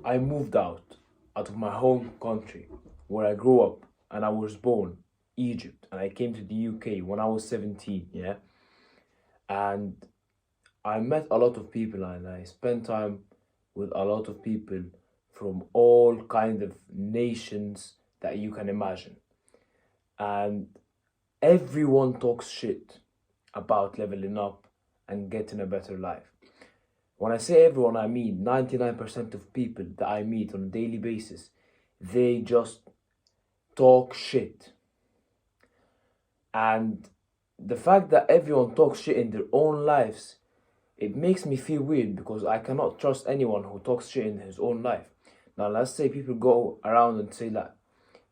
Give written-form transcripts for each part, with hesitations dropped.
I moved out of my home country where I grew up and I was born, Egypt, and I came to the UK when I was 17, yeah? And I met a lot of people and I spent time with a lot of people from all kind of nations that you can imagine. And everyone talks shit about leveling up and getting a better life. When I say everyone, I mean 99% of people that I meet on a daily basis, they just talk shit. And the fact that everyone talks shit in their own lives, it makes me feel weird because I cannot trust anyone who talks shit in his own life. Now, let's say people go around and say that,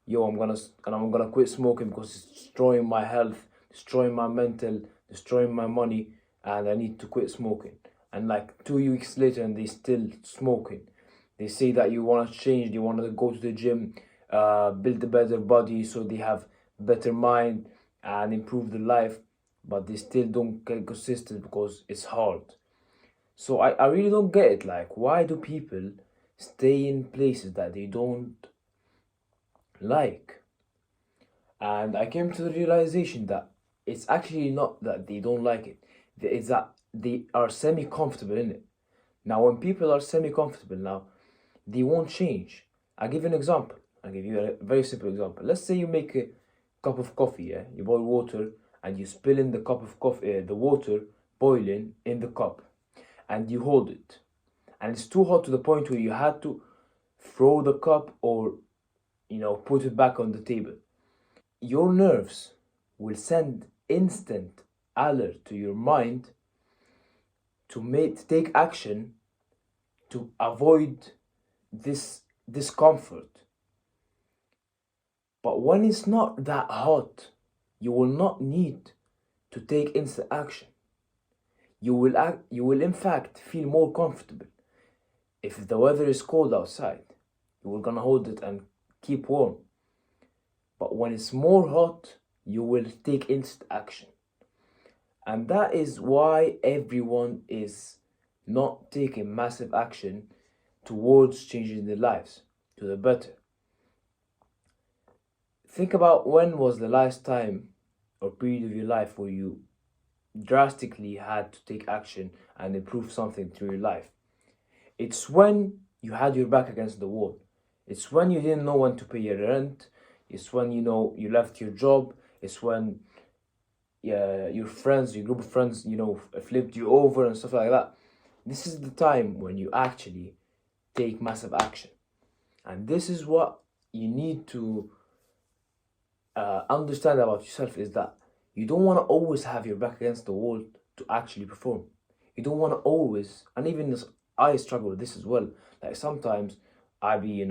yo, I'm gonna quit smoking because it's destroying my health, destroying my mental, destroying my money, and I need to quit smoking. And like 2 weeks later, and they still smoking. They say that you want to change, they want to go to the gym, build a better body, so they have better mind and improve their life, but they still don't get consistent because it's hard. So I really don't get it. Like, why do people stay in places that they don't like? And I came to the realization that it's actually not that they don't like it, it's that they are semi comfortable in it. Now, when people are semi comfortable now, they won't change. I'll give you an example. I'll give you a very simple example. Let's say you make a cup of coffee, yeah? You boil water and you spill in the cup of coffee, the water boiling in the cup, and you hold it. And it's too hot to the point where you had to throw the cup or, put it back on the table. Your nerves will send instant alert to your mind to take action to avoid this discomfort. But when it's not that hot, you will not need to take instant action. You will in fact feel more comfortable. If the weather is cold outside, you will gonna hold it and keep warm. But when it's more hot, you will take instant action. And that is why everyone is not taking massive action towards changing their lives to the better. Think about when was the last time or period of your life where you drastically had to take action and improve something through your life. It's when you had your back against the wall. It's when you didn't know when to pay your rent. It's when you left your job. It's when your friends, your group of friends, flipped you over and stuff like that. This is the time when you actually take massive action. And this is what you need to understand about yourself, is that you don't want to always have your back against the wall to actually perform. You don't want to always, and even this, I struggle with this as well. Like sometimes I be,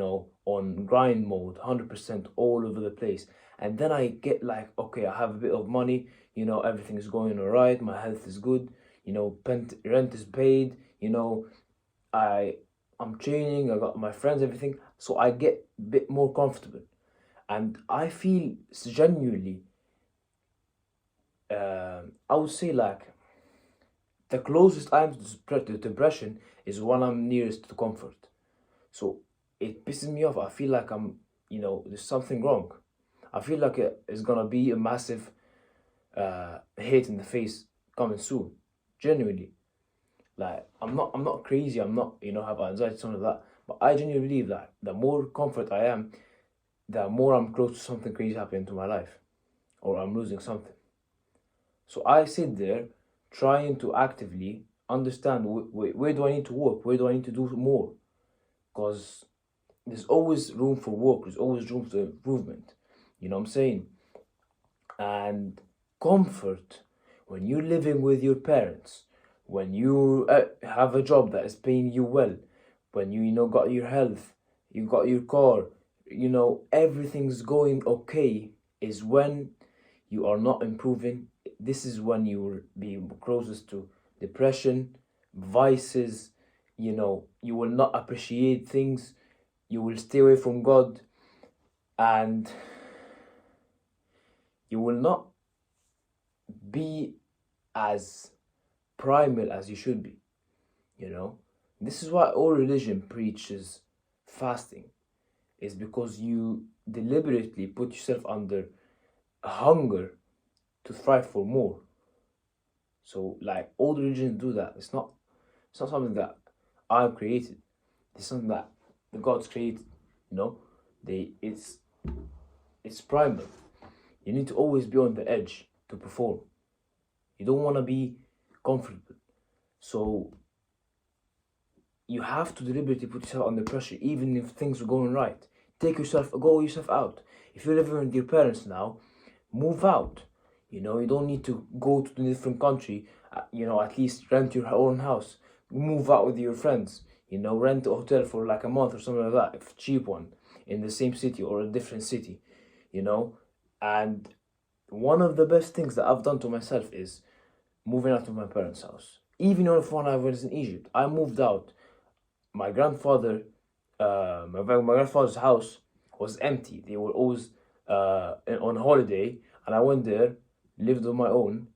on grind mode, 100% all over the place. And then I get like, okay, I have a bit of money, everything is going all right, my health is good, rent is paid, I'm training, I got my friends, everything. So I get a bit more comfortable. And I feel genuinely, I would say like the closest I am to depression is when I'm nearest to comfort. So it pisses me off. I feel like there's something wrong. I feel like it's gonna be a massive hit in the face coming soon. Genuinely. Like I'm not crazy, I'm not, have anxiety, something like that. But I genuinely believe that the more comfort I am, the more I'm close to something crazy happening to my life. Or I'm losing something. So I sit there trying to actively understand where do I need to work, where do I need to do more, because there's always room for work, there's always room for improvement. You know what I'm saying? And comfort, when you're living with your parents, when you have a job that is paying you well, when you got your health, you got your car, everything's going okay, is when you are not improving. This is when you will be closest to depression, vices, you will not appreciate things, you will stay away from God, and you will not be as primal as you should be. This is why all religion preaches fasting is because you deliberately put yourself under hunger to strive for more. So like all the religions do that. It's not something that I've created. It's something that the gods created. You know, it's primal. You need to always be on the edge to perform. You don't want to be comfortable. So you have to deliberately put yourself under pressure, even if things are going right. Go yourself out. If you're living with your parents now, move out. You know, you don't need to go to a different country. At least rent your own house. Move out with your friends. You know, rent a hotel for like a month or something like that, if cheap one, in the same city or a different city. You know, and one of the best things that I've done to myself is moving out of my parents' house. Even if when I was in Egypt, I moved out. My grandfather, my grandfather's house was empty. They were always on holiday, and I went there, lived on my own.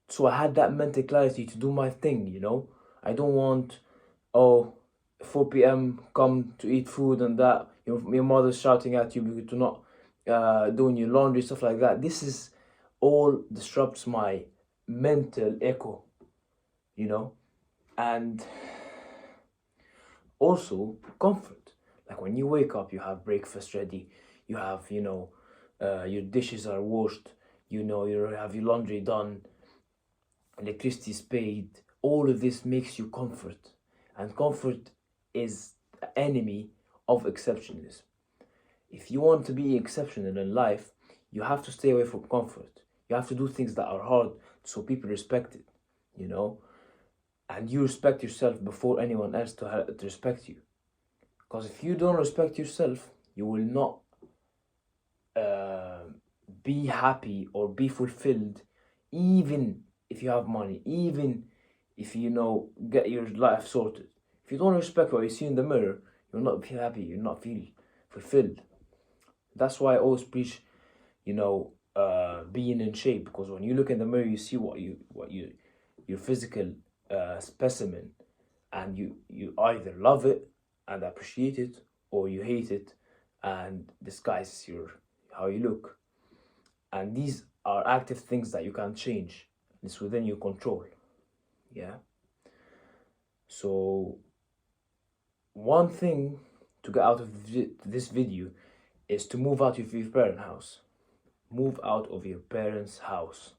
So I had that mental clarity to do my thing. You know, I don't want 4 p.m. come to eat food and that your mother's shouting at you because to not doing your laundry, stuff like that. This is all disrupts my mental echo, you know, and also comfort. Like when you wake up, you have breakfast ready, you have, your dishes are washed, you have your laundry done, electricity is paid. All of this makes you comfort, and comfort is the enemy of exceptionalism. If you want to be exceptional in life, you have to stay away from comfort. You have to do things that are hard so people respect it, you know? And you respect yourself before anyone else to respect you. Because if you don't respect yourself, you will not be happy or be fulfilled, even if you have money, even if get your life sorted. If you don't respect what you see in the mirror, you'll not feel happy, you'll not feel fulfilled. That's why I always preach, being in shape, because when you look in the mirror, you see your physical specimen, and you either love it and appreciate it, or you hate it and disguise how you look. And these are active things that you can't change. It's within your control. Yeah. So one thing to get out of this video is to move out of your parents' house. Move out of your parents' house.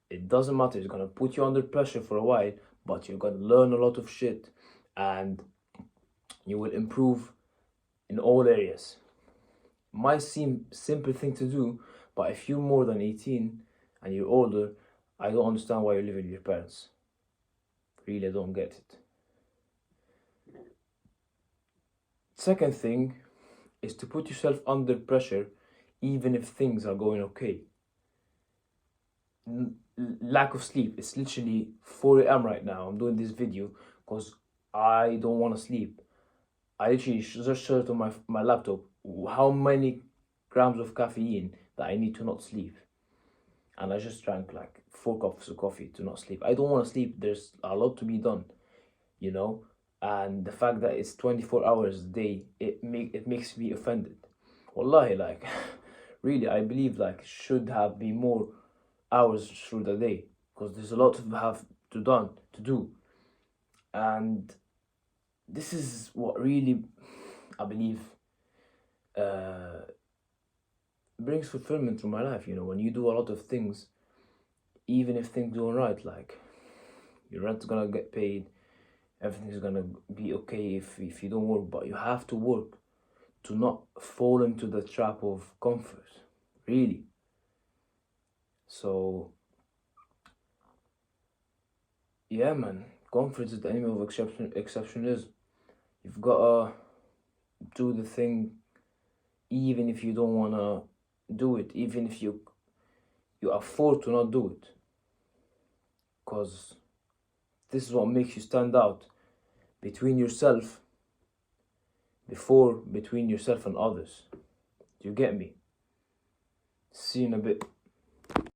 It doesn't matter, it's gonna put you under pressure for a while, but you're gonna learn a lot of shit and you will improve in all areas. Might seem simple thing to do, but if you're more than 18 and you're older, I don't understand why you're living with your parents. Really, I don't get it. Second thing is to put yourself under pressure even if things are going okay. Lack of sleep. It's literally 4 a.m. right now. I'm doing this video because I don't want to sleep. I literally just showed on my laptop how many grams of caffeine that I need to not sleep. And I just drank like 4 cups of coffee to not sleep. I don't want to sleep. There's a lot to be done, and the fact that it's 24 hours a day, it makes me offended. Wallahi, like, really, I believe like should have been more hours through the day, because there's a lot to do, and this is what really I believe brings fulfillment to my life. When you do a lot of things, even if things go right, like your rent's gonna get paid, everything's gonna be okay if you don't work, but you have to work to not fall into the trap of comfort, really. So yeah, man, comfort is the enemy of exceptionalism. You've gotta do the thing even if you don't wanna do it, even if you afford to not do it, because this is what makes you stand out between yourself and others. Do you get me? See you in a bit.